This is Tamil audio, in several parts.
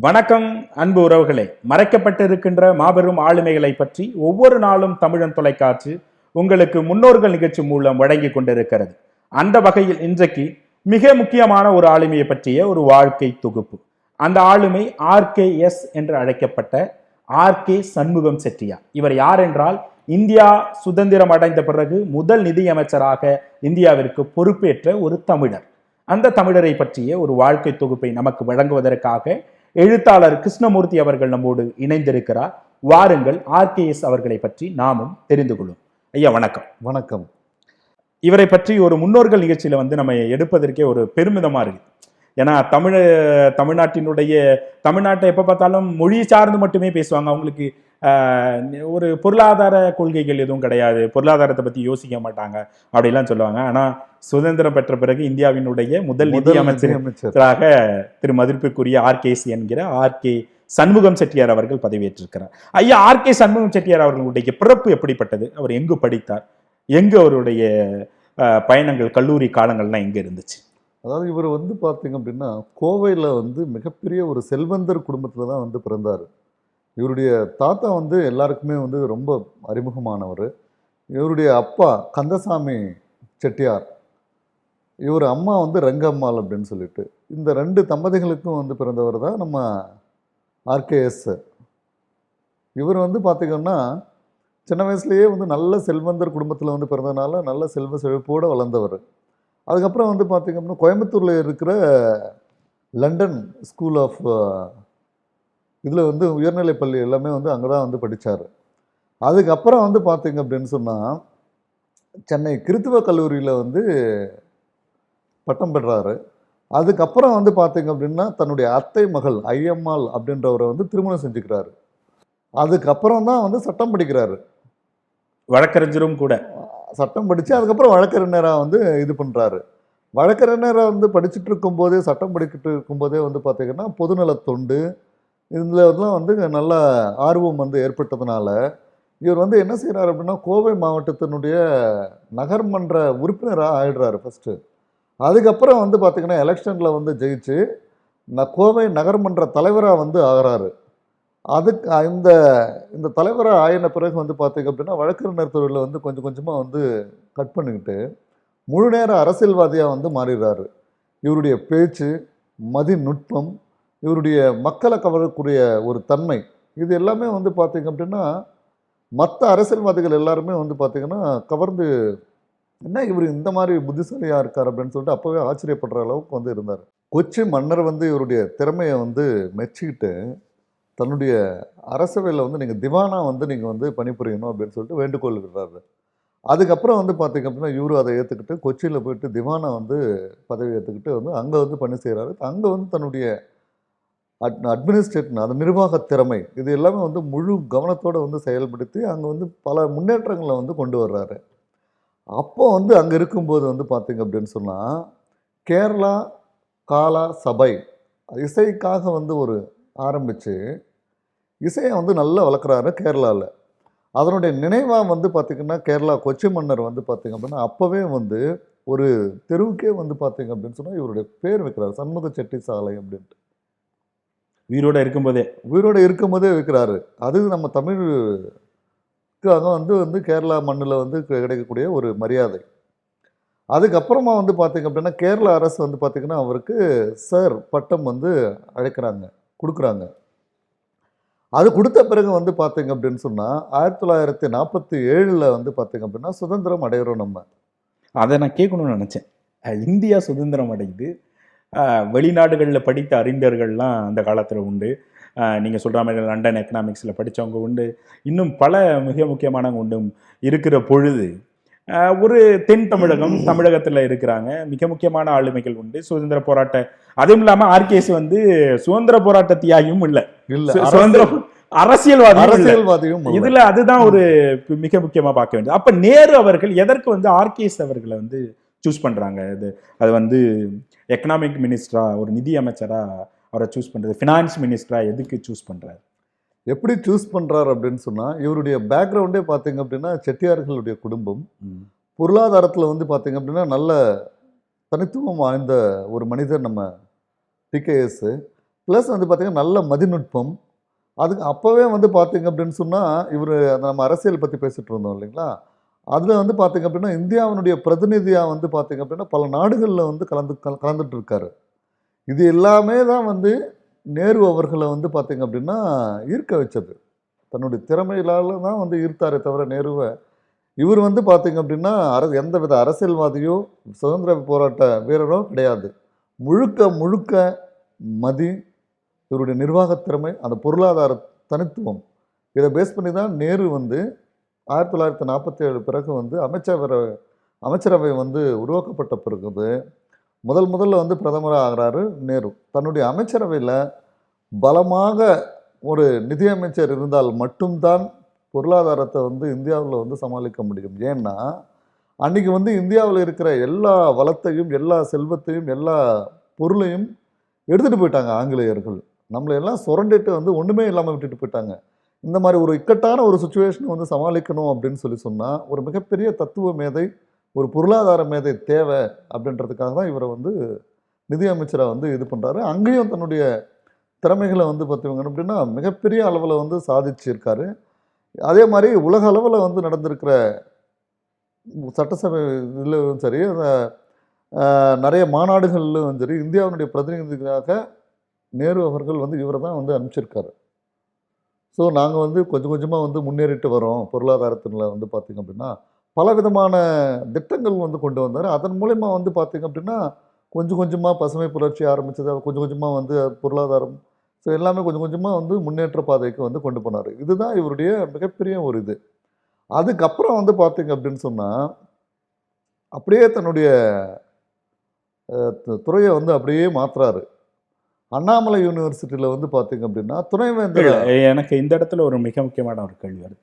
வணக்கம் அன்பு உறவுகளே. மறைக்கப்பட்டிருக்கின்ற மாபெரும் ஆளுமைகளை பற்றி ஒவ்வொரு நாளும் தமிழன் தொலைக்காட்சி உங்களுக்கு முன்னோர்கள் நிகழ்ச்சி மூலம் வழங்கி கொண்டிருக்கிறது. அந்த வகையில் இன்றைக்கு மிக முக்கியமான ஒரு ஆளுமையை பற்றிய ஒரு வாழ்க்கை தொகுப்பு. அந்த ஆளுமை RKS என்று அழைக்கப்பட்ட RK சண்முகம் செட்டியார். இவர் யார் என்றால், இந்தியா சுதந்திரம் அடைந்த பிறகு முதல் நிதியமைச்சராக இந்தியாவிற்கு பொறுப்பேற்ற ஒரு தமிழர். அந்த தமிழரை பற்றிய ஒரு வாழ்க்கை தொகுப்பை நமக்கு வழங்குவதற்காக எழுத்தாளர் கிருஷ்ணமூர்த்தி அவர்கள் நம்மோடு இணைந்திருக்கிறார். வாருங்கள், RKS அவர்களை பற்றி நாமும் தெரிந்து கொள்ளும். ஐயா வணக்கம். வணக்கம். இவரை பற்றி ஒரு முன்னோர்கள் நிகழ்ச்சியில நம்ம எடுப்பதற்கே ஒரு பெருமிதமா இருக்கு. ஏன்னா தமிழ்நாட்டை எப்ப பார்த்தாலும் மொழி சார்ந்து மட்டுமே பேசுவாங்க. அவங்களுக்கு ஒரு பொருளாதார கொள்கைகள் எதுவும் கிடையாது, பொருளாதாரத்தை பத்தி யோசிக்க மாட்டாங்க அப்படிலாம் சொல்லுவாங்க. ஆனா சுதந்திரம் பெற்ற பிறகு இந்தியாவினுடைய முதல் நிதி அமைச்சராக திரு மதிப்பிற்குரிய RKS என்கிற RK சண்முகம் செட்டியார் அவர்கள் பதவியேற்றிருக்கிறார். ஐயா, RK சண்முகம் செட்டியார் அவர்களுடைய பிறப்பு எப்படிப்பட்டது? அவர் எங்கு படித்தார்? எங்கு அவருடைய பயணங்கள், கல்லூரி காலங்கள்லாம் எங்க இருந்துச்சு? அதாவது இவர் பார்த்தீங்க அப்படின்னா, கோவையில் மிகப்பெரிய ஒரு செல்வந்தர் குடும்பத்தில் தான் பிறந்தார். இவருடைய தாத்தா எல்லாருக்குமே ரொம்ப அறிமுகமானவர். இவருடைய அப்பா கந்தசாமி செட்டியார், இவர் அம்மா ரங்கம்மாள் அப்படின்னு சொல்லிட்டு, இந்த ரெண்டு தம்பதிகளுக்கும் பிறந்தவர் தான் நம்ம RKS. இவர் பார்த்திங்கன்னா சின்ன வயசுலேயே நல்ல செல்வந்தர் குடும்பத்தில் பிறந்ததுனால நல்ல செல்வ செழிப்போடு வளர்ந்தவர். அதுக்கப்புறம் பார்த்திங்க அப்படின்னா கோயம்புத்தூரில் இருக்கிற லண்டன் ஸ்கூல் ஆஃப் இதில் உயர்நிலை பள்ளி எல்லாமே அங்கே தான் படித்தார். அதுக்கப்புறம் பார்த்திங்க அப்படின்னு சொன்னால் சென்னை கிறித்துவ கல்லூரியில் பட்டம் பெறாரு. அதுக்கப்புறம் பார்த்திங்க அப்படின்னா தன்னுடைய அத்தை மகள் ஐயம்மாள் அப்படின்றவரை திருமணம் செஞ்சுக்கிறாரு. அதுக்கப்புறம் தான் சட்டம் படிக்கிறாரு. வழக்கறிஞரும் கூட சட்டம் படித்து அதுக்கப்புறம் வழக்கறிஞராக இது பண்ணுறாரு. வழக்கறிஞராக படிச்சுட்டு இருக்கும்போதே, சட்டம் படிக்கிட்டு இருக்கும்போதே பார்த்திங்கன்னா பொதுநல தொண்டு இதில் நல்ல ஆர்வம் ஏற்பட்டதுனால இவர் என்ன செய்கிறார் அப்படின்னா, கோவை மாவட்டத்தினுடைய நகர்மன்ற உறுப்பினராக ஆயிடுறாரு ஃபஸ்ட்டு. அதுக்கப்புறம் பார்த்திங்கன்னா எலெக்ஷனில் ஜெயிச்சு கோவை நகர்மன்ற தலைவராக ஆகிறாரு. அதுக்கு இந்த தலைவராக ஆயின பிறகு பார்த்திங்க அப்படின்னா வழக்கறிஞர் தொழிலில் கொஞ்சம் கொஞ்சமாக கட் பண்ணிக்கிட்டு முழு நேர அரசியல்வாதியாக மாறிடுறாரு. இவருடைய பேச்சு, மதிநுட்பம், இவருடைய மக்களை கவரக்கூடிய ஒரு தன்மை, இது எல்லாமே பார்த்திங்க அப்படின்னா மற்ற அரசியல்வாதிகள் எல்லாருமே பார்த்திங்கன்னா கவர்ந்து, என்ன இவர் இந்த மாதிரி புத்திசாலியாக இருக்கார் அப்படின்னு சொல்லிட்டு அப்போவே ஆச்சரியப்படுற அளவுக்கு இருந்தார். கொச்சி மன்னர் இவருடைய திறமையை மெச்சிக்கிட்டு தன்னுடைய அரசவையில் நீங்கள் திவானா நீங்கள் பணிபுரியணும் அப்படின்னு சொல்லிட்டு வேண்டுகோள் விடுறாரு. அதுக்கப்புறம் பார்த்திங்க அப்படின்னா இவரு அதை ஏற்றுக்கிட்டு கொச்சியில் போயிட்டு திவானா பதவி ஏற்றுக்கிட்டு அங்கே பணி செய்கிறாரு. அங்கே தன்னுடைய அட்மினிஸ்ட்ரேஷன், அந்த நிர்வாக திறமை, இது எல்லாமே முழு கவனத்தோடு செயல்படுத்தி அங்கே பல முன்னேற்றங்களை கொண்டு வர்றாரு. அப்போ அங்கே இருக்கும்போது பார்த்திங்க அப்படின்னு சொன்னால் கேரளா காலா சபை இசைக்காக ஒரு ஆரம்பித்து இசையை நல்லா வளர்க்குறாரு கேரளாவில். அதனுடைய நினைவாக பார்த்திங்கன்னா கேரளா கொச்சி மன்னர் பார்த்திங்க அப்படின்னா அப்போவே ஒரு தெருவுக்கே பார்த்திங்க அப்படின்னு சொன்னால் இவருடைய பேர் வைக்கிறார், சண்முக செட்டி சாலை அப்படின்ட்டு. உயிரோடு இருக்கும்போதே வைக்கிறாரு. அது நம்ம தமிழுக்காக கேரளா மண்ணில் கிடைக்கக்கூடிய ஒரு மரியாதை. அதுக்கப்புறமா பார்த்திங்க அப்படின்னா கேரள அரசு பார்த்திங்கன்னா அவருக்கு சார் பட்டம் அழைக்கிறாங்க, கொடுக்குறாங்க. அது கொடுத்த பிறகு பார்த்திங்க அப்படின்னு சொன்னால் 1947 பார்த்திங்க அப்படின்னா சுதந்திரம் அடைகிறோம். நம்ம அதை நான் கேட்கணும்னு நினச்சேன். இந்தியா சுதந்திரம் அடையுது. வெளிநாடுகளில் படித்த அறிஞர்கள்லாம் அந்த காலத்தில் உண்டு. நீங்கள் சொல்கிற மாதிரி லண்டன் எக்கனாமிக்ஸில் படித்தவங்க உண்டு, இன்னும் பல மிக முக்கியமானவங்க உண்டு. இருக்கிற பொழுது ஒரு தென் தமிழகத்தில் இருக்கிறாங்க மிக முக்கியமான ஆளுமைகள் உண்டு. சுதந்திர போராட்ட, அதுவும் இல்லாமல் RKS சுதந்திர போராட்ட தியாகியும் இல்லை, சுதந்திர அரசியல்வாதியும். இதுல அதுதான் ஒரு மிக முக்கியமா பார்க்க வேண்டியது. அப்ப நேரு அவர்கள் எதற்கு RKS அவர்களை சூஸ் பண்றாங்க? அது எக்கனாமிக் மினிஸ்டரா, ஒரு நிதி அமைச்சரா அவரை சூஸ் பண்றது, ஃபினான்ஸ் மினிஸ்டரா எதுக்கு சூஸ் பண்றாரு? எப்படி சூஸ் பண்ணுறாரு அப்படின்னு சொன்னால், இவருடைய பேக்ரவுண்டே பார்த்திங்க அப்படின்னா செட்டியார்களுடைய குடும்பம். பொருளாதாரத்தில் பார்த்திங்க அப்படின்னா நல்ல தனித்துவம் வாய்ந்த ஒரு மனிதர் நம்ம TKS. ப்ளஸ் வந்து பார்த்தீங்கன்னா நல்ல மதிநுட்பம். அதுக்கு அப்போவே வந்து பார்த்தீங்க அப்படின்னு சொன்னால், இவர் நம்ம அரசியல் பற்றி பேசிட்டு இருந்தோம் இல்லைங்களா? அதில் வந்து பார்த்தீங்க அப்படின்னா, இந்தியாவினுடைய பிரதிநிதியாக வந்து பார்த்தீங்க அப்படின்னா, பல நாடுகளில் வந்து கலந்துட்டு இருக்காரு. இது எல்லாமே தான் வந்து நேரு அவர்களை வந்து பார்த்தீங்க அப்படின்னா, ஈர்க்க வச்சது. தன்னுடைய திறமையிலால தான் வந்து ஈர்த்தாரே தவிர நேருவ, இவர் வந்து பார்த்தீங்க அப்படின்னா, எந்தவித அரசியல்வாதியோ, சுதந்திர போராட்ட வீரரோ கிடையாது. முழுக்க முழுக்க மதி, இவருடைய நிர்வாகத் திறமை, அந்த பொருளாதார தனித்துவம். இதை பேஸ் பண்ணி தான் நேரு வந்து 1947 பிறகு வந்து அமைச்சரவை வந்து உருவாக்கப்பட்ட பிறகு முதல்ல வந்து பிரதமராக ஆகிறாரு நேரு. தன்னுடைய அமைச்சரவையில் பலமாக ஒரு நிதியமைச்சர் இருந்தால் மட்டும்தான் பொருளாதாரத்தை வந்து இந்தியாவில் வந்து சமாளிக்க முடியும். ஏன்னா அன்னைக்கு வந்து இந்தியாவில் இருக்கிற எல்லா வளத்தையும், எல்லா செல்வத்தையும், எல்லா பொருளையும் எடுத்துகிட்டு போயிட்டாங்க ஆங்கிலேயர்கள். நம்மளை எல்லாம் சுரண்டிட்டு வந்து ஒன்றுமே இல்லாமல் விட்டுட்டு போயிட்டாங்க. இந்த மாதிரி ஒரு இக்கட்டான ஒரு சுச்சுவேஷனை வந்து சமாளிக்கணும் அப்படின்னு சொன்னால், ஒரு மிகப்பெரிய தத்துவ மேதை, ஒரு பொருளாதார மேதை தேவை அப்படின்றதுக்காக தான் இவரை வந்து நிதி அமைச்சராக வந்து இது பண்ணுறாரு. அங்கேயும் தன்னுடைய திறமைகளை வந்து பார்த்தீங்க அப்படின்னா மிகப்பெரிய அளவில் வந்து சாதிச்சிருக்காரு. அதே மாதிரி உலக அளவில் வந்து நடந்திருக்கிற சட்டசபை இதுலையும் சரி, நிறைய மாநாடுகள்லும் சரி, இந்தியாவினுடைய பிரதிநிதிகளாக நேரு அவர்கள் வந்து இவரை தான் வந்து அனுப்பிச்சிருக்காரு. ஸோ நாங்கள் வந்து கொஞ்சம் கொஞ்சமாக வந்து முன்னேறிட்டு வரோம் பொருளாதாரத்தில் வந்து பார்த்திங்க அப்படின்னா, பலவிதமான திட்டங்கள் வந்து கொண்டு வந்தார். அதன் மூலயமா வந்து பார்த்திங்க அப்படின்னா, கொஞ்சம் கொஞ்சமாக பசுமை புரட்சி ஆரம்பித்தது, கொஞ்சம் கொஞ்சமாக வந்து பொருளாதாரம், ஸோ எல்லாமே கொஞ்சம் கொஞ்சமாக வந்து முன்னேற்ற பாதைக்கு வந்து கொண்டு போனார். இதுதான் இவருடைய மிகப்பெரிய ஒரு இது. அதுக்கப்புறம் வந்து பார்த்திங்க அப்படின்னு சொன்னால், அப்படியே தன்னுடைய துறையை வந்து அப்படியே மாற்றுறாரு. அண்ணாமலை யூனிவர்சிட்டியில் வந்து பார்த்தீங்க அப்படின்னா துணைவேந்தர். எனக்கு இந்த இடத்துல ஒரு மிக முக்கியமான ஒரு கேள்வி வருது.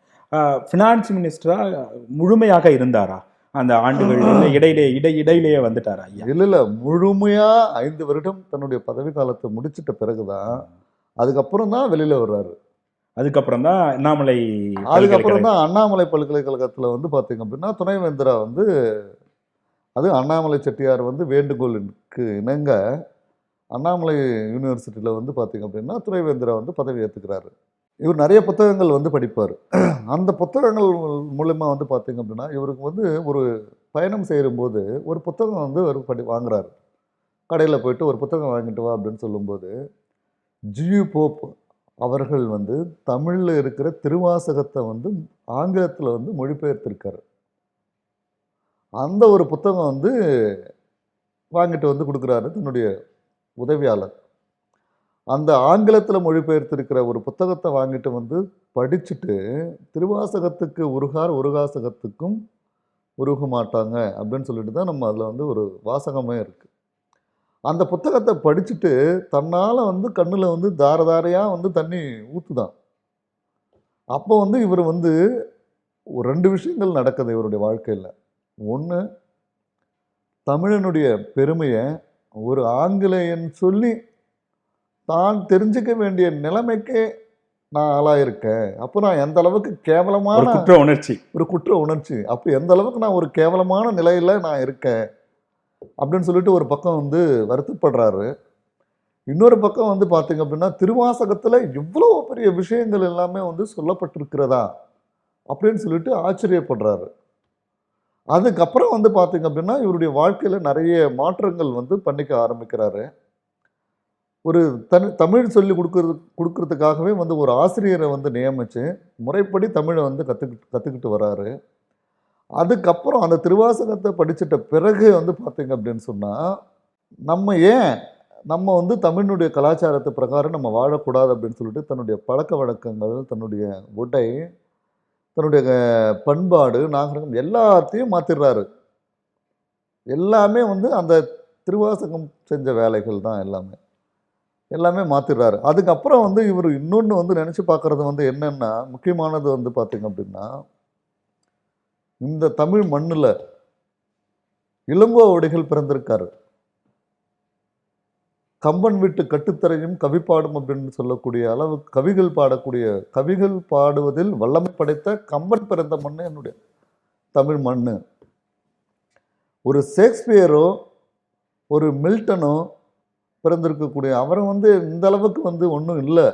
ஃபினான்ஸ் மினிஸ்டராக முழுமையாக இருந்தாரா அந்த ஆண்டுகள்? இடையிலேயே வந்துட்டாரா? இல்லை, முழுமையாக 5 வருடம் தன்னுடைய பதவி காலத்தை முடிச்சிட்ட பிறகுதான் அதுக்கப்புறம் தான் வெளியில் வர்றாரு. அதுக்கப்புறம் தான் அண்ணாமலை பல்கலைக்கழகத்தில் வந்து பார்த்தீங்க அப்படின்னா துணைவேந்தரா வந்து, அது அண்ணாமலை செட்டியார் வந்து வேண்டுகோளுக்கு இணங்க அண்ணாமலை யூனிவர்சிட்டியில் வந்து பார்த்திங்க அப்படின்னா துணைவேந்தரா வந்து பதவி ஏற்றுக்கிறாரு. இவர் நிறைய புத்தகங்கள் வந்து படிப்பார். அந்த புத்தகங்கள் மூலமா வந்து பார்த்திங்க அப்படின்னா இவருக்கு வந்து ஒரு பயணம் செய்யும்போது ஒரு புத்தகம் வந்து அவர் வாங்குறாரு. கடையில் போயிட்டு ஒரு புத்தகம் வாங்கிட்டு வா அப்படின்னு சொல்லும்போது, ஜியு போப் அவர்கள் வந்து தமிழில் இருக்கிற திருவாசகத்தை வந்து ஆங்கிலத்தில் வந்து மொழிபெயர்த்திருக்காரு. அந்த ஒரு புத்தகம் வந்து வாங்கிட்டு வந்து கொடுக்குறாரு தன்னுடைய உதவியாளர். அந்த ஆங்கிலத்தில் மொழிபெயர்த்திருக்கிற ஒரு புத்தகத்தை வாங்கிட்டு வந்து படிச்சுட்டு, திருவாசகத்துக்கு உருகார் உருகாசகத்துக்கும் உருக மாட்டாங்க அப்படின்னு சொல்லிட்டு தான் நம்ம அதில் வந்து ஒரு வாசகமே இருக்குது. அந்த புத்தகத்தை படிச்சுட்டு தன்னால் வந்து கண்ணில் வந்து தாரையாக வந்து தண்ணி ஊற்றுதான். அப்போ வந்து இவர் வந்து 2 விஷயங்கள் நடக்குது இவருடைய வாழ்க்கையில். ஒன்று, தமிழனுடைய பெருமையை ஒரு ஆங்கிலேயன் சொல்லி தான் தெரிஞ்சுக்க வேண்டிய நிலைமைக்கே நான் ஆளாயிருக்கேன். அப்போ நான் எந்த அளவுக்கு கேவலமான குற்ற உணர்ச்சி, அப்போ எந்த அளவுக்கு நான் ஒரு கேவலமான நிலையில் நான் இருக்கேன் அப்படின்னு சொல்லிட்டு ஒரு பக்கம் வந்து வருத்தப்படுறாரு. இன்னொரு பக்கம் வந்து பார்த்தீங்க அப்படின்னா திருவாசகத்தில் இவ்வளோ பெரிய விஷயங்கள் எல்லாமே வந்து சொல்லப்பட்டிருக்கிறதா அப்படின்னு சொல்லிட்டு ஆச்சரியப்படுறாரு. அதுக்கப்புறம் வந்து பார்த்தீங்க அப்படின்னா இவருடைய வாழ்க்கையில் நிறைய மாற்றங்கள் வந்து பண்ணிக்க ஆரம்பிக்கிறாரு. ஒரு தமிழ் சொல்லி கொடுக்கறதுக்காகவே வந்து ஒரு ஆசிரியரை வந்து நியமித்து முறைப்படி தமிழை வந்து கற்றுக்கிட்டு வராரு. அதுக்கப்புறம் அந்த திருவாசகத்தை படிச்சுட்ட பிறகு வந்து பார்த்தீங்க அப்படின்னு சொன்னால், நம்ம வந்து தமிழினுடைய கலாச்சாரத்து பிரகாரம் நம்ம வாழக்கூடாது அப்படின்னு சொல்லிட்டு தன்னுடைய பழக்க வழக்கங்கள், தன்னுடைய உடை, தன்னுடைய பண்பாடு, நாகரிகம் எல்லாத்தையும் மாற்றிடுறாரு. எல்லாமே வந்து அந்த திருவாசகம் செஞ்ச வேலைகள் தான் எல்லாமே மாற்றிடுறாரு. அதுக்கப்புறம் வந்து இவர் இன்னொன்று வந்து நினச்சி பார்க்குறது வந்து என்னென்னா, முக்கியமானது வந்து பார்த்திங்க அப்படின்னா, இந்த தமிழ் மண்ணில் இளங்கோவடிகள் பிறந்திருக்காரு. கம்பன் வீட்டு கட்டுத்தரையும் கவிப்பாடும் அப்படின்னு சொல்லக்கூடிய அளவு கவிகள் பாடுவதில் வல்லமை படைத்த கம்பன் பிறந்த மண்ணு என்னுடைய தமிழ் மண்ணு. ஒரு ஷேக்ஸ்பியரோ ஒரு மில்டனோ பிறந்திருக்கக்கூடிய அவரை வந்து இந்த அளவுக்கு வந்து ஒன்றும் இல்லை.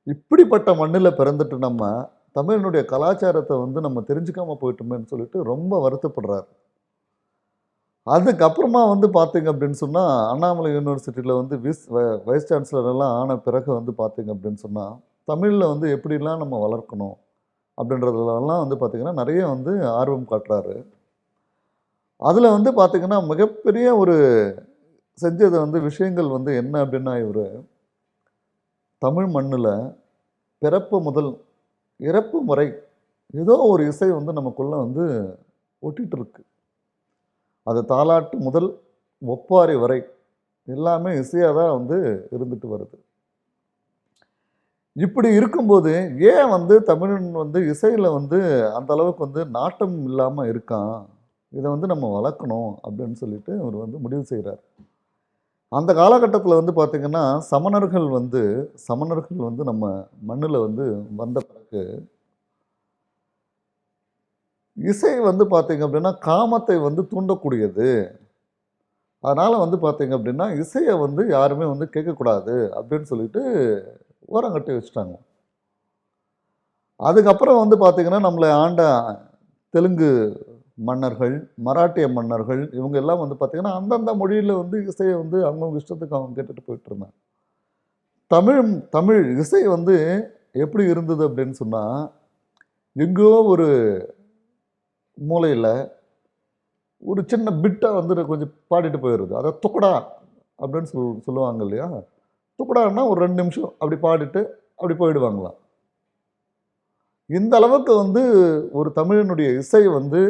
இப்படிப்பட்ட மண்ணில் பிறந்துட்டு நம்ம தமிழனுடைய கலாச்சாரத்தை வந்து நம்ம தெரிஞ்சுக்காம போயிட்டோமேன்னு சொல்லிட்டு ரொம்ப வருத்தப்படுறாரு. அதுக்கப்புறமா வந்து பார்த்தீங்க அப்படின்னு சொன்னால், அண்ணாமலை யூனிவர்சிட்டியில் வந்து வைஸ் சான்சலர் எல்லாம் ஆன பிறகு வந்து பார்த்தீங்க அப்படின்னு சொன்னால், தமிழில் வந்து எப்படிலாம் நம்ம வளர்க்கணும் அப்படின்றதுலலாம் வந்து பார்த்தீங்கன்னா நிறைய வந்து ஆர்வம் காட்டுறாரு. அதில் வந்து பார்த்தீங்கன்னா மிகப்பெரிய ஒரு செஞ்சது வந்து விஷயங்கள் வந்து என்ன அப்படின்னா, இவர் தமிழ் மண்ணில் பிறப்பு முதல் இறப்பு வரை ஏதோ ஒரு இசை வந்து நமக்குள்ள வந்து ஒட்டிட்டு இருக்கு. அது தாலாட்டு முதல் ஒப்பாரி வரை எல்லாமே இசையாக தான் வந்து இருந்துட்டு வருது. இப்படி இருக்கும்போது ஏன் வந்து தமிழன் வந்து இசையில் வந்து அந்த அளவுக்கு வந்து நாட்டம் இல்லாமல் இருக்கான், இதை வந்து நம்ம வளர்க்கணும் அப்படின்னு சொல்லிட்டு அவர் வந்து முடிவு செய்கிறார். அந்த காலகட்டத்தில் வந்து பார்த்திங்கன்னா சமணர்கள் வந்து நம்ம மண்ணில் வந்து வந்த பிறகு இசை வந்து பார்த்தீங்க அப்படின்னா காமத்தை வந்து தூண்டக்கூடியது. அதனால் வந்து பார்த்தீங்க அப்படின்னா இசையை வந்து யாருமே வந்து கேட்கக்கூடாது அப்படின்னு சொல்லிட்டு ஓரங்கட்டி வச்சுட்டாங்க. அதுக்கப்புறம் வந்து பார்த்தீங்கன்னா நம்மளை ஆண்ட தெலுங்கு மன்னர்கள், மராட்டிய மன்னர்கள் இவங்க எல்லாம் வந்து பார்த்தீங்கன்னா அந்தந்த மொழியில் வந்து இசையை வந்து அவங்கவுங்க இஷ்டத்துக்கு அவங்க கேட்டுட்டு போயிட்டு இருந்தாங்க. தமிழ் தமிழ் இசை வந்து எப்படி இருந்தது அப்படின்னு சொன்னால், எங்கேயோ ஒரு மூலையில் ஒரு சின்ன பிட்டாக வந்து கொஞ்சம் பாடிட்டு போயிடுது. அதை துக்கடா அப்படின்னு சொல்லுவாங்க இல்லையா? துக்கடான்னா ஒரு 2 நிமிஷம் அப்படி பாடிட்டு அப்படி போயிடுவாங்களாம். இந்த அளவுக்கு வந்து ஒரு தமிழனுடைய இசை வந்து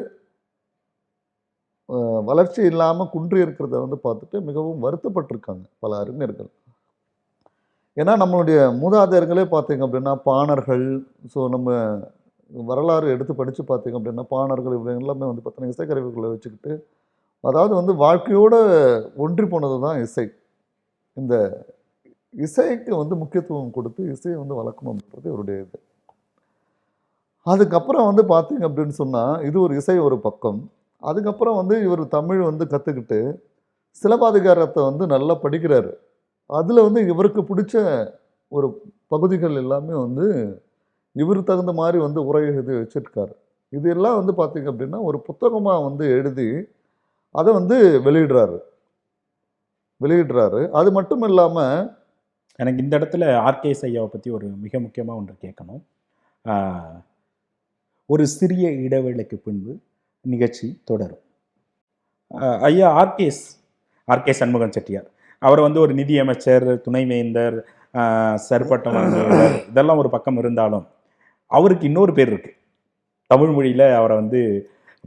வளர்ச்சி இல்லாமல் குன்றி இருக்கிறத வந்து பார்த்துட்டு மிகவும் வருத்தப்பட்டிருக்காங்க பல அறிஞர்கள். ஏன்னா நம்மளுடைய மூதாதையர்களே பார்த்தீங்க அப்படின்னா பாணர்கள், ஸோ நம்ம வரலாறு எடுத்து படித்து பார்த்தீங்க அப்படின்னா பாணர்கள் இவங்க எல்லாமே வந்து பார்த்தீங்கன்னா இசைக்கருவிகளை வச்சுக்கிட்டு, அதாவது வந்து வாழ்க்கையோடு ஒன்றி போனது தான் இசை. இந்த இசைக்கு வந்து முக்கியத்துவம் கொடுத்து இசையை வந்து வளர்க்கணுன்றது இவருடைய இது. அதுக்கப்புறம் வந்து பார்த்தீங்க அப்படின்னு சொன்னால், இது ஒரு இசை ஒரு பக்கம். அதுக்கப்புறம் வந்து இவர் தமிழ் வந்து கற்றுக்கிட்டு சிலப்பதிகாரத்தை வந்து நல்லா படிக்கிறாரு. அதில் வந்து இவருக்கு பிடிச்ச ஒரு பகுதிகள் எல்லாமே வந்து இவருக்கு தகுந்த மாதிரி வந்து உரை எழுதி வச்சிருக்காரு. இது எல்லாம் வந்து பார்த்தீங்க அப்படின்னா ஒரு புத்தகமாக வந்து எழுதி அதை வந்து வெளியிடுறாரு. அது மட்டும் இல்லாமல் எனக்கு இந்த இடத்துல ஆர்கேஎஸ் ஐயாவை பற்றி ஒரு மிக முக்கியமாக ஒன்று கேட்கணும். ஒரு சிறிய இடைவேளைக்கு பின்பு நிகழ்ச்சி தொடரும். ஐயா ஆர்கே சண்முகம் செட்டியார் அவர் வந்து ஒரு நிதியமைச்சர், துணைவேந்தர், சர்பட்டம் வாங்கியவர், இதெல்லாம் ஒரு பக்கம் இருந்தாலும் அவருக்கு இன்னொரு பேர் இருக்குது. தமிழ் மொழியில் அவரை வந்து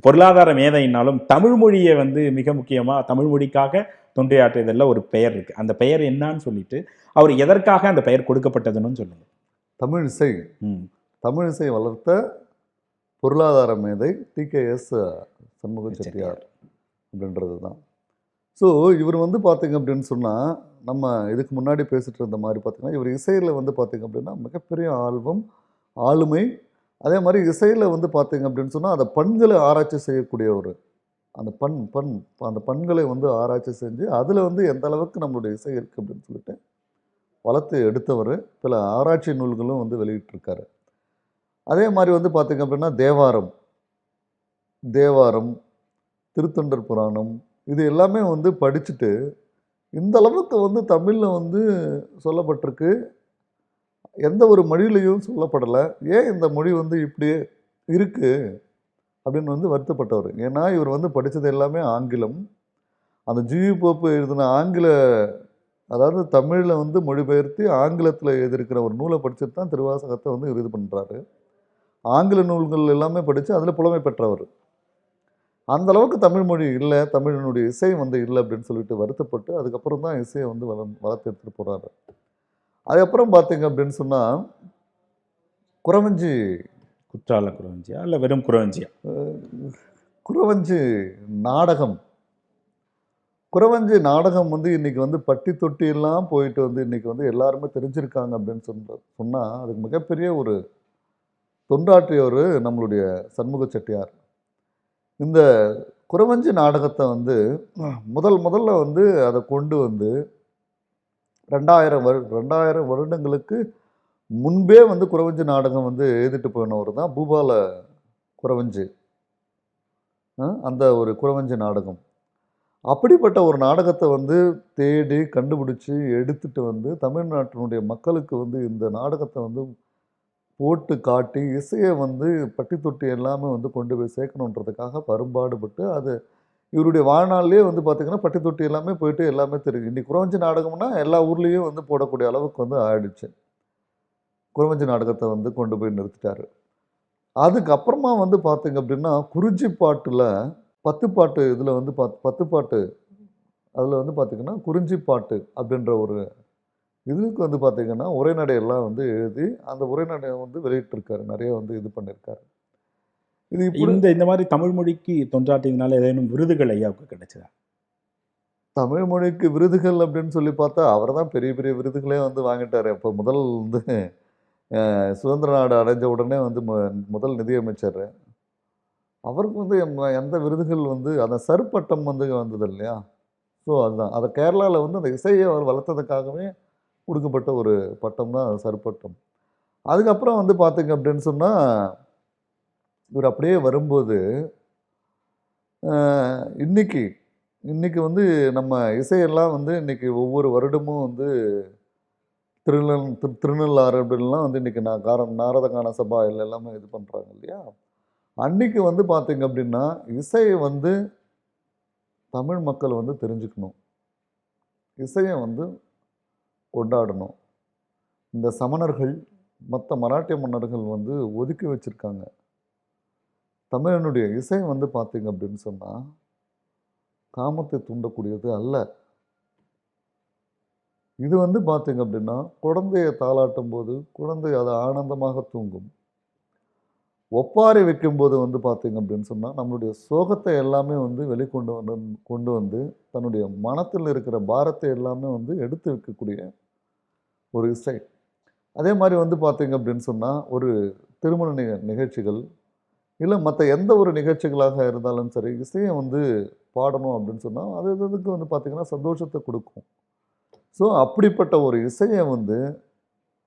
பொருளாதார மேதையினாலும் தமிழ் மொழியை வந்து மிக முக்கியமாக தமிழ் மொழிக்காக தொன்றியாற்றியதெல்லாம் ஒரு பெயர் இருக்குது. அந்த பெயர் என்னன்னு சொல்லிட்டு அவர் எதற்காக அந்த பெயர் கொடுக்கப்பட்டதுன்னு சொல்லுங்கள். தமிழ் இசை வளர்த்த பொருளாதார மேதை டிகேஎஸ் சண்முக செட்டியார் அப்படின்றது தான். ஸோ இவர் வந்து பார்த்திங்க அப்படின்னு சொன்னால், நம்ம இதுக்கு முன்னாடி பேசிகிட்டு இருந்த மாதிரி பார்த்திங்கன்னா இவர் இசையில் வந்து பார்த்திங்க அப்படின்னா மிகப்பெரிய ஆளுமை. அதே மாதிரி இசையில் வந்து பார்த்திங்க அப்படின்னு சொன்னால் அதை பண்களை ஆராய்ச்சி செய்யக்கூடியவர். அந்த பண்களை வந்து ஆராய்ச்சி செஞ்சு அதில் வந்து எந்த அளவுக்கு நம்மளுடைய இசை இருக்குது அப்படின்னு சொல்லிட்டு வளர்த்து எடுத்தவர். பல ஆராய்ச்சி நூல்களும் வந்து வெளியிட்டிருக்காரு. அதே மாதிரி வந்து பார்த்திங்க அப்படின்னா தேவாரம், திருத்தொண்டர் புராணம் இது எல்லாமே வந்து படிச்சுட்டு இந்த அளவுக்கு வந்து தமிழில் வந்து சொல்லப்பட்டிருக்கு. எந்த ஒரு மொழியிலையும் சொல்லப்படலை. ஏன் இந்த மொழி வந்து இப்படியே இருக்குது அப்படின்னு வந்து வருத்தப்பட்டவர். ஏன்னா இவர் வந்து படித்தது எல்லாமே ஆங்கிலம். அந்த ஜிவி போப்பு எழுதின அதாவது தமிழில் வந்து மொழிபெயர்த்து ஆங்கிலத்தில் எழுதியிருக்கிற ஒரு நூலை படிச்சுட்டு தான் திருவாசகத்தை வந்து இது பண்ணுறாரு. ஆங்கில நூல்கள் எல்லாமே படித்து அதில் புலமை பெற்றவர். அந்த அளவுக்கு தமிழ் மொழி இல்லை, தமிழனுடைய இசை வந்து இல்லை அப்படின்னு சொல்லிட்டு வருத்தப்பட்டு அதுக்கப்புறம் தான் இசையை வந்து வளர்த்து எடுத்துகிட்டு போகிறாரு. அதுக்கப்புறம் பார்த்தீங்க அப்படின்னு சொன்னால் குற்றால குறவஞ்சியா இல்லை வெறும் குறவஞ்சியா? குறவஞ்சி நாடகம் வந்து இன்றைக்கி வந்து பட்டி தொட்டியெல்லாம் போயிட்டு வந்து இன்றைக்கி வந்து எல்லாருமே தெரிஞ்சிருக்காங்க அப்படின்னு சொன்னால் அதுக்கு மிகப்பெரிய ஒரு தொண்டாற்றியவர் நம்மளுடைய சண்முக செட்டியார். இந்த குறவஞ்சி நாடகத்தை வந்து முதல்ல வந்து அதை கொண்டு வந்து 2000 வருடங்களுக்கு முன்பே வந்து குறவஞ்சி நாடகம் வந்து எழுதிட்டு போனவர் தான் பூபால குறவஞ்சி. அந்த ஒரு குறவஞ்சி நாடகம். அப்படிப்பட்ட ஒரு நாடகத்தை வந்து தேடி கண்டுபிடிச்சு எடுத்துட்டு வந்து தமிழ்நாட்டினுடைய மக்களுக்கு வந்து இந்த நாடகத்தை வந்து போட்டு காட்டி இசையை வந்து பட்டி தொட்டி எல்லாமே வந்து கொண்டு போய் சேர்க்கணுன்றதுக்காக பரும்பாடுபட்டு அது இவருடைய வாழ்நாள்லேயே வந்து பார்த்தீங்கன்னா பட்டி தொட்டி எல்லாமே போயிட்டு எல்லாமே தெரியும். இன்னைக்கு குறவஞ்சி நாடகம்னா எல்லா ஊர்லேயும் வந்து போடக்கூடிய அளவுக்கு வந்து ஆயிடுச்சு. குறவஞ்சி நாடகத்தை வந்து கொண்டு போய் நிறுத்திட்டாரு. அதுக்கப்புறமா வந்து பார்த்தீங்க அப்படின்னா குறிஞ்சி பாட்டில் 10 பாட்டு இதில் வந்து 10 பாட்டு அதில் வந்து பார்த்தீங்கன்னா குறிஞ்சி பாட்டு அப்படின்ற ஒரு இதுக்கு வந்து பார்த்தீங்கன்னா உரைநடையெல்லாம் வந்து எழுதி அந்த உரைநடையை வந்து வெளியிட்டிருக்காரு. நிறைய வந்து இது பண்ணியிருக்காரு. இது இப்படி இந்த மாதிரி தமிழ் மொழிக்கு தொண்டாற்றியதுனால ஏதேனும் விருதுகள் ஐயாவுக்கு கிடைச்சதா? தமிழ் மொழிக்கு விருதுகள் அப்படின்னு சொல்லி பார்த்தா அவர் தான் பெரிய பெரிய விருதுகளே வந்து வாங்கிட்டாரு. அப்போ முதல் வந்து சுதந்திர நாடு அடைஞ்ச உடனே வந்து முதல் நிதியமைச்சர் அவருக்கு வந்து எந்த விருதுகள் வந்து அந்த சருப்பட்டம் வந்து வந்தது இல்லையா? ஸோ அதுதான் அதை கேரளாவில் வந்து அந்த இசையை அவர் வளர்த்ததுக்காகவே கொடுக்கப்பட்ட ஒரு பட்டம் தான் சருப்பட்டம். அதுக்கப்புறம் வந்து பார்த்தீங்க அப்படின்னு சொன்னால் இவர் அப்படியே வரும்போது இன்னைக்கு இன்னைக்கு வந்து நம்ம இசையெல்லாம் வந்து இன்னைக்கு ஒவ்வொரு வருடமும் வந்து திருநள்ளாறு அப்படின்லாம் வந்து இன்னைக்கு நாரத கான சபா எல்லாமே இது பண்ணுறாங்க இல்லையா? அன்னைக்கு வந்து பார்த்தீங்க அப்படின்னா இசையை வந்து தமிழ் மக்கள் வந்து தெரிஞ்சுக்கணும், இசையை வந்து கொண்டாடணும். இந்த சமணர்கள் மற்ற மராட்டிய மன்னர்கள் வந்து ஒதுக்கி வச்சிருக்காங்க. தமிழனுடைய இசை வந்து பார்த்தீங்க அப்படின்னு சொன்னால் காமத்தை தூண்டக்கூடியது அல்ல. இது வந்து பார்த்தீங்க அப்படின்னா குழந்தையை தாளாட்டும் போது குழந்தை அதை ஆனந்தமாக தூங்கும். ஒப்பாரி வைக்கும்போது வந்து பார்த்தீங்க அப்படின்னு சொன்னால் நம்மளுடைய சோகத்தை எல்லாமே வந்து கொண்டு வந்து தன்னுடைய மனத்தில் இருக்கிற பாரத்தை எல்லாமே வந்து எடுத்து வைக்கக்கூடிய ஒரு இசை. அதே மாதிரி வந்து பார்த்தீங்க அப்படின்னு சொன்னால் ஒரு திருமண நிகழ்ச்சிகள் இல்லை மற்ற எந்த ஒரு நிகழ்ச்சிகளாக இருந்தாலும் சரி இசையை வந்து பாடணும் அப்படின்னு சொன்னால் அது இதுக்கு வந்து பார்த்திங்கன்னா சந்தோஷத்தை கொடுக்கும். ஸோ அப்படிப்பட்ட ஒரு இசையை வந்து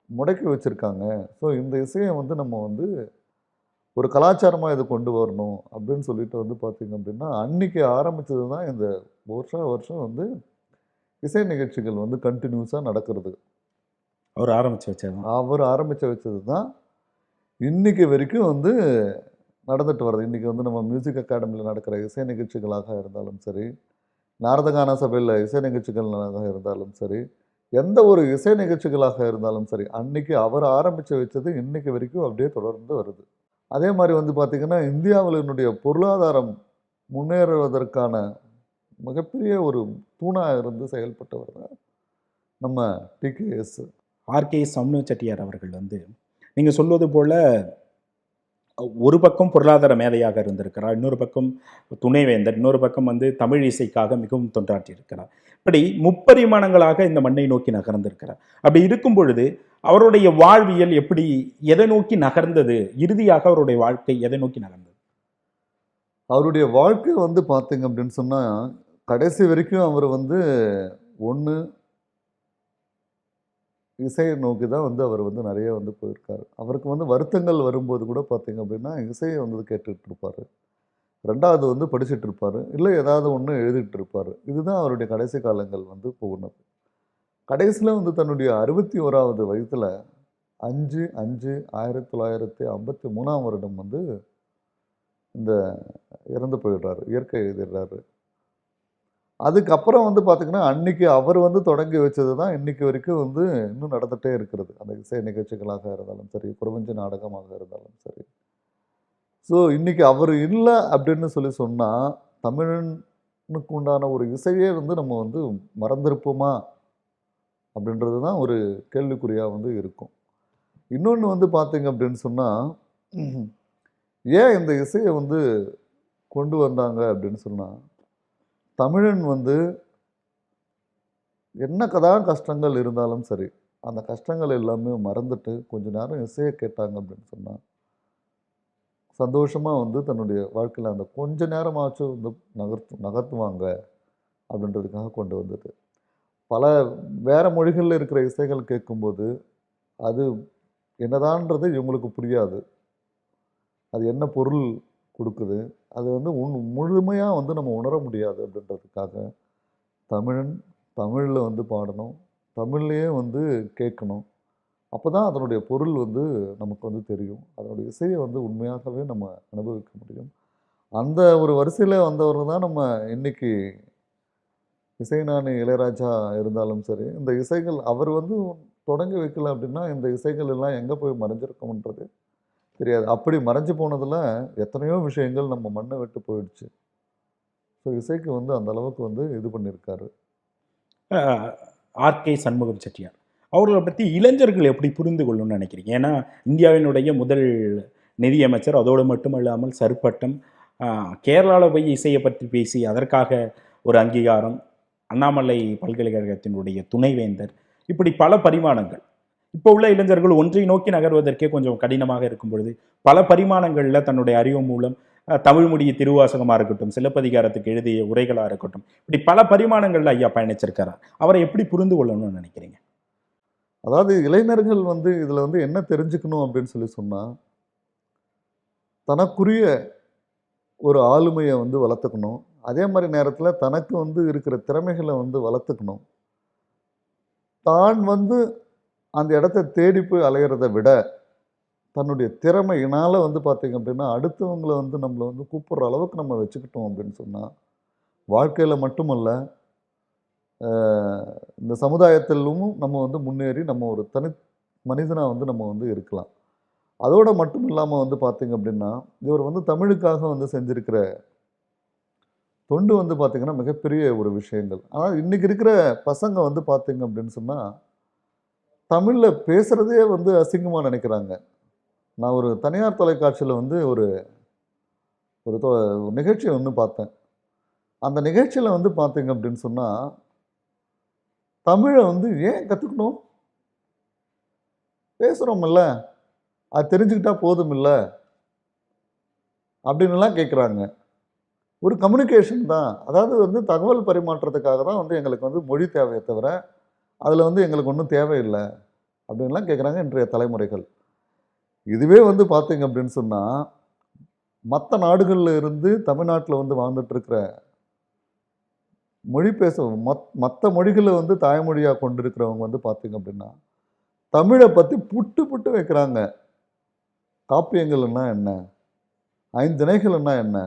முடக்கி வச்சுருக்காங்க. ஸோ இந்த இசையை வந்து நம்ம வந்து ஒரு கலாச்சாரமாக இதை கொண்டு வரணும் அப்படின்னு சொல்லிட்டு வந்து பார்த்திங்க அப்படின்னா அன்றைக்கி ஆரம்பித்தது தான் இந்த வருஷம் வந்து இசை நிகழ்ச்சிகள் வந்து கண்டினியூஸாக நடக்கிறது. அவர் ஆரம்பித்து வச்சது தான் இன்றைக்கி வரைக்கும் வந்து நடந்துட்டு வருது. இன்றைக்கி வந்து நம்ம மியூசிக் அகாடமியில் நடக்கிற இசை நிகழ்ச்சிகளாக இருந்தாலும் சரி, நாரதகான சபையில் இசை நிகழ்ச்சிகளாக இருந்தாலும் சரி, எந்த ஒரு இசை நிகழ்ச்சிகளாக இருந்தாலும் சரி, அன்றைக்கி அவர் ஆரம்பித்து வச்சது இன்றைக்கி வரைக்கும் அப்படியே தொடர்ந்து வருது. அதே மாதிரி வந்து பார்த்திங்கன்னா இந்தியாவினுடைய பொருளாதாரம் முன்னேறுவதற்கான மிகப்பெரிய ஒரு தூணாக இருந்து செயல்பட்டவர் தான் நம்ம டிகேஎஸ். ஆர்கே சம்னு செட்டியார் அவர்கள் வந்து நீங்கள் சொல்வது போல் ஒரு பக்கம் பொருளாதார மேதையாக இருந்திருக்கிறார், இன்னொரு பக்கம் துணைவேந்தர், இன்னொரு பக்கம் வந்து தமிழ் இசைக்காக மிகவும் தொண்டாற்றி இருக்கிறார். இப்படி முப்பரிமாணங்களாக இந்த மண்ணை நோக்கி நகர்ந்திருக்கிறார். அப்படி இருக்கும் பொழுது அவருடைய வாழ்வியல் எப்படி எதை நோக்கி நகர்ந்தது? இறுதியாக அவருடைய வாழ்க்கை எதை நோக்கி நகர்ந்தது? அவருடைய வாழ்க்கை வந்து பார்த்தீங்க அப்படின்னு சொன்னால் கடைசி வரைக்கும் அவர் வந்து ஒன்று இசையை நோக்கி தான் வந்து அவர் வந்து நிறைய வந்து போயிருக்காரு. அவருக்கு வந்து வருத்தங்கள் வரும்போது கூட பார்த்தீங்க அப்படின்னா இசையை வந்து கேட்டுட்டு இருப்பார். ரெண்டாவது வந்து படிச்சுட்டு இருப்பார், இல்லை ஏதாவது ஒன்று எழுதிட்டு இருப்பார். இதுதான் அவருடைய கடைசி காலங்கள் வந்து போனது. கடைசியில் வந்து தன்னுடைய 61வது வயதில் 5/5/1953 வந்து இந்த இறந்து போயிடுறாரு, இயற்கை எழுதிடுறாரு. அதுக்கப்புறம் வந்து பார்த்திங்கன்னா அன்றைக்கி அவர் வந்து தொடங்கி வச்சது தான் இன்றைக்கி வரைக்கும் வந்து இன்னும் நடந்துகிட்டே இருக்கிறது. அந்த இசை நிகழ்ச்சிகளாக இருந்தாலும் சரி, குறவஞ்சி நாடகமாக இருந்தாலும் சரி. ஸோ இன்றைக்கி அவர் இல்லை அப்படின்னு சொன்னால் தமிழனுக்கு உண்டான ஒரு இசையே வந்து நம்ம வந்து மறந்திருப்போமா அப்படின்றது தான் ஒரு கேள்விக்குறியாக வந்து இருக்கும். இன்னொன்று வந்து பார்த்திங்க அப்படின்னு சொன்னால் ஏன் இந்த இசையை வந்து கொண்டு வந்தாங்க அப்படின்னு சொன்னால் தமிழன் வந்து என்ன கஷ்டங்கள் இருந்தாலும் சரி அந்த கஷ்டங்கள் எல்லாமே மறந்துட்டு கொஞ்ச நேரம் இசையை கேட்டாங்க அப்படின்னு சொன்னால் சந்தோஷமாக வந்து தன்னுடைய வாழ்க்கையில் அந்த கொஞ்ச நேரமாச்சும் வந்து நகர்த்துவாங்க அப்படின்றதுக்காக கொண்டு வந்தது. பல வேறு மொழிகளில் இருக்கிற இசைகள் கேட்கும்போது அது என்னதான்றது இவங்களுக்கு புரியாது. அது என்ன பொருள் கொடுக்குது, அது வந்து முழுமையாக வந்து நம்ம உணர முடியாது. அப்படின்றதுக்காக தமிழன் தமிழில் வந்து பாடணும், தமிழ்லேயே வந்து கேட்கணும். அப்போ தான் அதனுடைய பொருள் வந்து நமக்கு வந்து தெரியும். அதனுடைய இசையை வந்து உண்மையாகவே நம்ம அனுபவிக்க முடியும். அந்த ஒரு வரிசையில் வந்தவர் தான் நம்ம இன்னைக்கு இசைஞானி இளையராஜா இருந்தாலும் சரி, இந்த இசைகள் அவர் வந்து தொடங்கி வைக்கல அப்படின்னா இந்த இசைகள் எல்லாம் எங்கே போய் மறைஞ்சிருக்கும்ன்றது தெரியாது. அப்படி மறைஞ்சு போனதில் எத்தனையோ விஷயங்கள் நம்ம மண்ணை விட்டு போயிடுச்சு. ஸோ இசைக்கு வந்து அந்த அளவுக்கு வந்து இது பண்ணியிருக்காரு. ஆர்கே சண்முகம் செட்டியார் அவர்களை பற்றி இளைஞர்கள் எப்படி புரிந்து கொள்ளணும்னு நினைக்கிறீங்க? ஏன்னா இந்தியாவினுடைய முதல் நிதியமைச்சர், அதோடு மட்டுமல்லாமல் சர்பட்டம், கேரளாவில் போய் இசையை பற்றி பேசி அதற்காக ஒரு அங்கீகாரம், அண்ணாமலை பல்கலைக்கழகத்தினுடைய துணைவேந்தர், இப்படி பல பரிமாணங்கள். இப்போ உள்ள இளைஞர்கள் ஒன்றை நோக்கி நகர்வதற்கே கொஞ்சம் கடினமாக இருக்கும் பொழுது பல பரிமாணங்களில் தன்னுடைய அறிவு மூலம் தமிழ் மொழிய திருவாசகமாக இருக்கட்டும், சிலப்பதிகாரத்துக்கு எழுதிய உரைகளாக இருக்கட்டும், இப்படி பல பரிமாணங்களில் ஐயா பயணிச்சிருக்கிறார். அவரை எப்படி புரிந்து கொள்ளணும்னு நினைக்கிறீங்க? அதாவது இளைஞர்கள் வந்து இதில் வந்து என்ன தெரிஞ்சுக்கணும் அப்படின்னு சொல்லி சொன்னால், தனக்குரிய ஒரு ஆளுமையை வந்து வளர்த்துக்கணும். அதே மாதிரி நேரத்தில் தனக்கு வந்து இருக்கிற திறமைகளை வந்து வளர்த்துக்கணும். தான் வந்து அந்த இடத்த தேடி போய் அலையிறத விட தன்னுடைய திறமையினால் வந்து பார்த்திங்க அப்படின்னா அடுத்தவங்களை வந்து நம்மளை வந்து கூப்பிட்ற அளவுக்கு நம்ம வச்சுக்கிட்டோம் அப்படின்னு சொன்னால் வாழ்க்கையில் மட்டுமல்ல இந்த சமுதாயத்திலும் நம்ம வந்து முன்னேறி நம்ம ஒரு மனிதனாக வந்து நம்ம வந்து இருக்கலாம். அதோடு மட்டும் இல்லாமல் வந்து பார்த்திங்க அப்படின்னா இவர் வந்து தமிழுக்காக வந்து செஞ்சுருக்கிற தொண்டு வந்து பார்த்திங்கன்னா மிகப்பெரிய ஒரு விஷயங்கள். ஆனால் இன்றைக்கி இருக்கிற பசங்க வந்து பார்த்திங்க அப்படின்னு சொன்னால் தமிழில் பேசுகிறதே வந்து அசிங்கமாக நினைக்கிறாங்க. நான் ஒரு தனியார் தொலைக்காட்சியில் வந்து ஒரு ஒரு நிகழ்ச்சி ஒன்று பார்த்தேன். அந்த நிகழ்ச்சியில் வந்து பார்த்திங்க அப்படின்னு சொன்னால் தமிழை வந்து ஏன் கற்றுக்கணும், பேசுகிறோமில்ல அது தெரிஞ்சுக்கிட்டா போதும் இல்லை அப்படின்னுலாம் கேட்குறாங்க. ஒரு கம்யூனிகேஷன் தான். அதாவது வந்து தகவல் பரிமாற்றத்துக்காக தான் வந்து எங்களுக்கு வந்து மொழி தேவையை தவிர அதில் வந்து எங்களுக்கு ஒன்றும் தேவையில்லை அப்படின்லாம் கேட்குறாங்க இன்றைய தலைமுறைகள். இதுவே வந்து பார்த்திங்க அப்படின்னு சொன்னால் மற்ற நாடுகளில் இருந்து தமிழ்நாட்டில் வந்து வாழ்ந்துட்டுருக்கிற மொழி பேச மற்ற மொழிகளை வந்து தாய்மொழியாக கொண்டிருக்கிறவங்க வந்து பார்த்திங்க அப்படின்னா தமிழை பற்றி புட்டு புட்டு வைக்கிறாங்க. காப்பியங்கள்னா என்ன, ஐந்திணைகள்னா என்ன,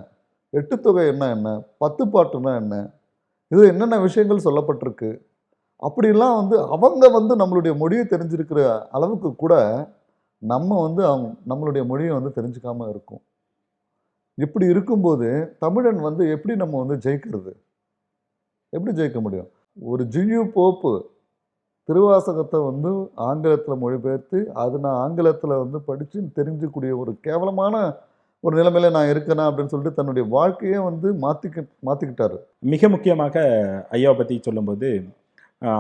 எட்டுத்தொகை என்ன, பத்துப்பாட்டுனா என்ன, இது என்னென்ன விஷயங்கள் சொல்லப்பட்டிருக்கு அப்படிலாம் வந்து அவங்க வந்து நம்மளுடைய மொழியை தெரிஞ்சிருக்கிற அளவுக்கு கூட நம்ம வந்து நம்மளுடைய மொழியை வந்து தெரிஞ்சுக்காமல் இருக்கும். இப்படி இருக்கும்போது தமிழன் வந்து எப்படி நம்ம வந்து ஜெயிக்கிறது, எப்படி ஜெயிக்க முடியும்? ஒரு ஜியு போப்பு திருவாசகத்தை வந்து ஆங்கிலத்தில் மொழிபெயர்த்து அது நான் ஆங்கிலத்தில் வந்து படித்து தெரிஞ்சுக்கூடிய ஒரு கேவலமான ஒரு நிலைமையில நான் இருக்கேனா அப்படின்னு சொல்லிட்டு தன்னுடைய வாழ்க்கையே வந்து மாற்றிக்கிட்டாரு. மிக முக்கியமாக ஐயாவை பற்றி சொல்லும்போது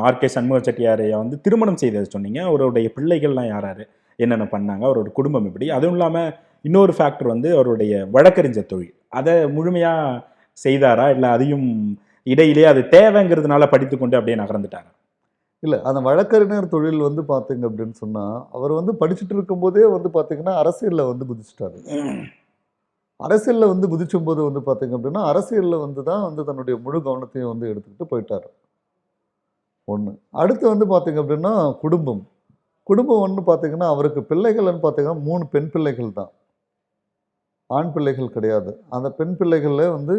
ஆர்கே சண்முக செட்டியார் ஐயா வந்து திருமணம் செய்தது சொன்னீங்க. அவருடைய பிள்ளைகள்லாம் யார் யார், என்னென்ன பண்ணாங்க, அவரோட குடும்பம் எப்படி, அதுவும் இல்லாமல் இன்னொரு ஃபேக்டர் வந்து அவருடைய வழக்கறிஞர் தொழில், அதை முழுமையாக செய்தாரா இல்லை அதையும் இடையிலே அது தேவைங்கிறதுனால படித்துக்கொண்டு அப்படியே நகர்ந்துட்டாங்க? இல்லை, அந்த வழக்கறிஞர் தொழில் வந்து பார்த்தீங்க அப்படின்னு சொன்னால் அவர் வந்து படிச்சுட்டு இருக்கும்போதே வந்து பார்த்தீங்கன்னா அரசியலில் வந்து குதிச்சிட்டாரு. அரசியலில் வந்து குதிச்சும்போது வந்து பார்த்தீங்க அப்படின்னா அரசியலில் வந்து தான் வந்து தன்னுடைய முழு கவனத்தையும் வந்து எடுத்துக்கிட்டு போயிட்டார். ஒன்று. அடுத்து வந்து பார்த்தீங்க அப்படின்னா குடும்பம் ஒன்று பார்த்தீங்கன்னா அவருக்கு பிள்ளைகள்னு பார்த்தீங்கன்னா 3 பெண் பிள்ளைகள் தான், ஆண் பிள்ளைகள் கிடையாது. அந்த பெண் பிள்ளைகளில் வந்து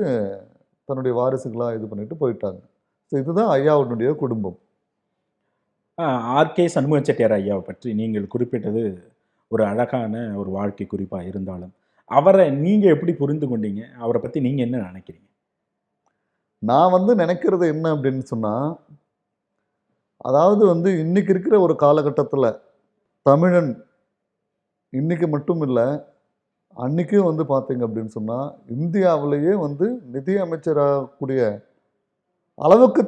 தன்னுடைய வாரிசுகளாக இது பண்ணிட்டு போயிட்டாங்க. ஸோ இதுதான் ஐயாவுடைய குடும்பம். ஆர்கே சண்முக செட்டியார் ஐயாவை பற்றி நீங்கள் குறிப்பிட்டது ஒரு அழகான ஒரு வாழ்க்கை குறிப்பாக இருந்தாலும் அவரை நீங்கள் எப்படி புரிந்து கொண்டீங்க, அவரை பற்றி நீங்கள் என்ன நினைக்கிறீங்க? நான் வந்து நினைக்கிறது என்ன அப்படின்னு சொன்னால், அதாவது வந்து இன்றைக்கி இருக்கிற ஒரு காலகட்டத்தில் தமிழன் இன்றைக்கி மட்டும் இல்லை அன்றைக்கும் வந்து பார்த்தீங்க அப்படின்னு சொன்னால் இந்தியாவிலேயே வந்து நிதி அமைச்சராகக்கூடிய அளவுக்கு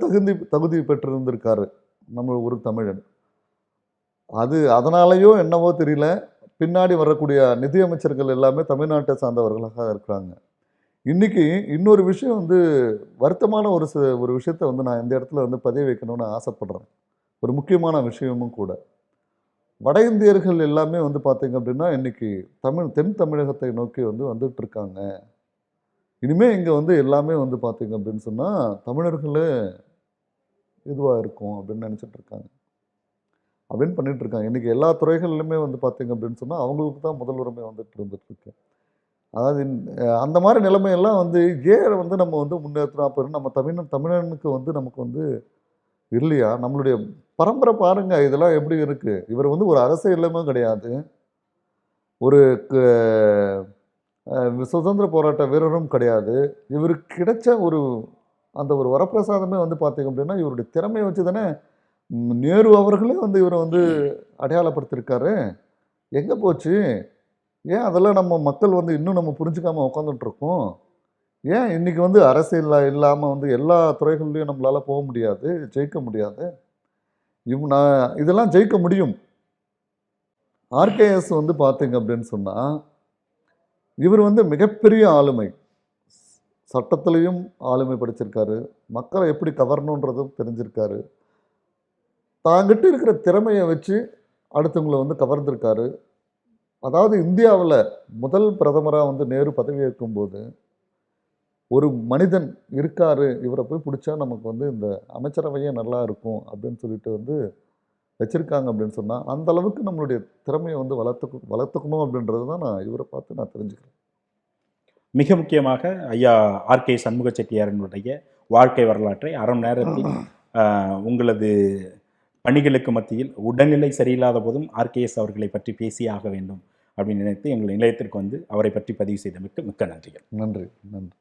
தகுதி பெற்றிருந்திருக்காரு நம்ம ஒரு தமிழன். அதனாலேயோ என்னவோ தெரியல, பின்னாடி வரக்கூடிய நிதியமைச்சர்கள் எல்லாமே தமிழ்நாட்டை சார்ந்தவர்களாக இருக்கிறாங்க. இன்னைக்கு இன்னொரு விஷயம் வந்து வருத்தமான ஒரு விஷயத்த வந்து நான் இந்த இடத்துல வந்து பதிய வைக்கணும்னு ஆசைப்படுறேன். ஒரு முக்கியமான விஷயமும் கூட. வட இந்தியர்கள் எல்லாமே வந்து பார்த்தீங்க அப்படின்னா, இன்னைக்கு தென் தமிழகத்தை நோக்கி வந்து வந்துட்டு இருக்காங்க. இனிமே இங்க வந்து எல்லாமே வந்து பார்த்தீங்க அப்படின்னு சொன்னா, தமிழர்களே இதுவா இருக்கும் அப்படின்னு நினைச்சிட்டு இருக்காங்க. அப்படின்னு பண்ணிட்டு இருக்காங்க. இன்னைக்கு எல்லா துறைகள்லுமே வந்து பார்த்தீங்க அப்படின்னு சொன்னா, அவங்களுக்கு தான் முதல் உரிமை வந்துட்டு இருந்துட்டு இருக்கு. அதாவது அந்த மாரி நிலைமையெல்லாம் வந்து ஏன் வந்து நம்ம வந்து முன்னேற்றணும்? அப்ப நம்ம தமிழனுக்கு வந்து நமக்கு வந்து இல்லையா? நம்மளுடைய பரம்பரை பாருங்க, இதெல்லாம் எப்படி இருக்கு? இவர் வந்து ஒரு அரசியலுமே கிடையாது. ஒரு க சுதந்திர போராட்ட வீரரும் கிடையாது. இவருக்கு கிடைச்ச அந்த ஒரு வரப்பிரசாதமே வந்து பார்த்தீங்க அப்படின்னா, இவருடைய திறமைய வச்சு தானே நேரு அவர்களே வந்து இவர வந்து அடையாளப்படுத்தியிருக்காரு. எங்க போச்சு? ஏன் அதெல்லாம் நம்ம மக்கள் வந்து இன்னும் நம்ம புரிஞ்சுக்காம உட்காந்துட்டு இருக்கோம்? ஏன் இன்னைக்கு வந்து அரசியல்ல இல்லாம வந்து எல்லா துறைகள்லயும் நம்மளால போ முடியாது, ஜெயிக்க முடியாது? நான் இதெல்லாம் ஜெயிக்க முடியும். ஆர்கேஎஸ் வந்து பார்த்தீங்க அப்படின்னு சொன்னா, இவர் வந்து மிகப்பெரிய ஆளுமை. சட்டத்திலயும் ஆளுமை படைச்சிருக்காரு. மக்கள எப்படி கவரணுன்றதும் தெரிஞ்சிருக்காரு. தாங்கிட்ட இருக்கிற திறமைய வச்சு அடுத்தவங்கள வந்து கவர்ந்திருக்காரு. அதாவது இந்தியாவுல முதல் பிரதமரா வந்து நேரு பதவியேற்கும்போது, ஒரு மனிதன் இருக்காரு, இவர போய் புடிச்சா நமக்கு வந்து இந்த அமைச்சரவையே நல்லா இருக்கும் அப்படின்னு சொல்லிட்டு வந்து வச்சிருக்காங்க அப்படின்னு சொன்னா, அந்த அளவுக்கு நம்மளுடைய திறமைய வந்து வளர்த்துக்கணும் அப்படின்றது தான் நான் இவர பார்த்து நான் தெரிஞ்சுக்கிறேன். மிக முக்கியமாக ஐயா ஆர்கே சண்முக செட்டியாரனுடைய வாழ்க்கை வரலாற்றை அரை மணி நேரத்தில் உங்களது பணிகளுக்கு மத்தியில் உடல்நிலை சரியில்லாத போதும் ஆர்கேஎஸ் அவர்களை பற்றி பேசியே ஆக வேண்டும் அப்படின்னு நினைத்து எங்கள் நிலையத்திற்கு வந்து அவரை பற்றி பதிவு செய்தமைக்கு மிக்க நன்றிகள். நன்றி, நன்றி.